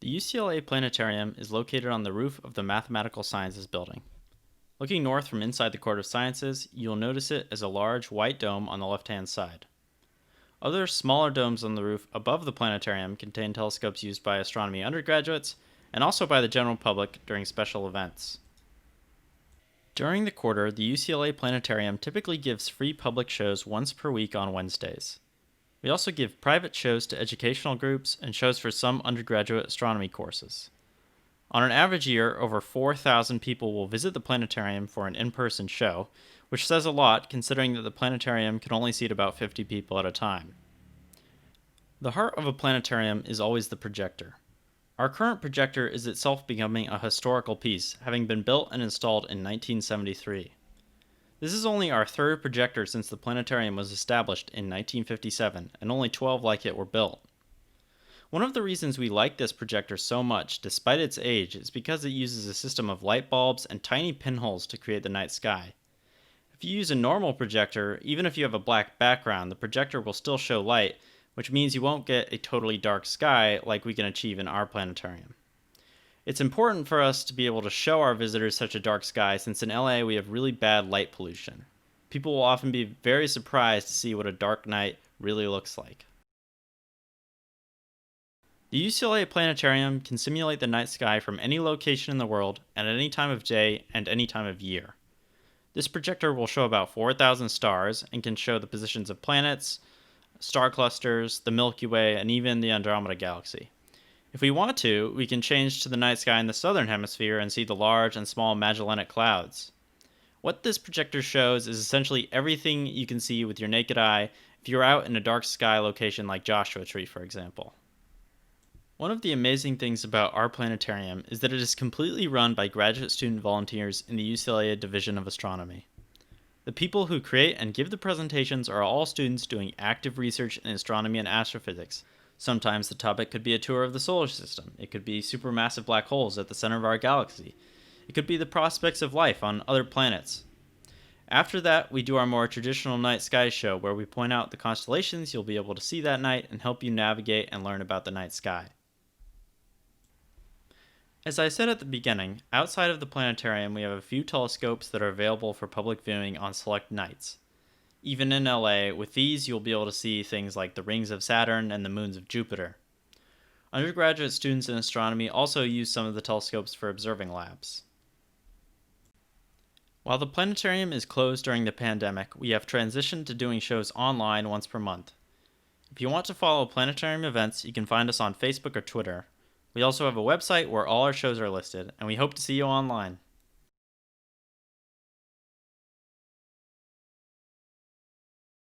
The UCLA Planetarium is located on the roof of the Mathematical Sciences building. Looking north from inside the Court of Sciences, you'll notice it as a large white dome on the left-hand side. Other smaller domes on the roof above the planetarium contain telescopes used by astronomy undergraduates and also by the general public during special events. During the quarter, the UCLA Planetarium typically gives free public shows once per week on Wednesdays. We also give private shows to educational groups and shows for some undergraduate astronomy courses. On an average year, over 4,000 people will visit the planetarium for an in-person show, which says a lot considering that the planetarium can only seat about 50 people at a time. The heart of a planetarium is always the projector. Our current projector is itself becoming a historical piece, having been built and installed in 1973. This is only our third projector since the planetarium was established in 1957, and only 12 like it were built. One of the reasons we like this projector so much, despite its age, is because it uses a system of light bulbs and tiny pinholes to create the night sky. If you use a normal projector, even if you have a black background, the projector will still show light, which means you won't get a totally dark sky like we can achieve in our planetarium. It's important for us to be able to show our visitors such a dark sky since in LA we have really bad light pollution. People will often be very surprised to see what a dark night really looks like. The UCLA Planetarium can simulate the night sky from any location in the world at any time of day and any time of year. This projector will show about 4,000 stars and can show the positions of planets, star clusters, the Milky Way, and even the Andromeda Galaxy. If we want to, we can change to the night sky in the southern hemisphere and see the large and small Magellanic Clouds. What this projector shows is essentially everything you can see with your naked eye if you're out in a dark sky location like Joshua Tree, for example. One of the amazing things about our planetarium is that it is completely run by graduate student volunteers in the UCLA Division of Astronomy. The people who create and give the presentations are all students doing active research in astronomy and astrophysics. Sometimes the topic could be a tour of the solar system. It could be supermassive black holes at the center of our galaxy. It could be the prospects of life on other planets. After that, we do our more traditional night sky show where we point out the constellations you'll be able to see that night and help you navigate and learn about the night sky. As I said at the beginning, outside of the planetarium we have a few telescopes that are available for public viewing on select nights. Even in LA, with these you'll be able to see things like the rings of Saturn and the moons of Jupiter. Undergraduate students in astronomy also use some of the telescopes for observing labs. While the planetarium is closed during the pandemic, we have transitioned to doing shows online once per month. If you want to follow planetarium events, you can find us on Facebook or Twitter. We also have a website where all our shows are listed, and we hope to see you online.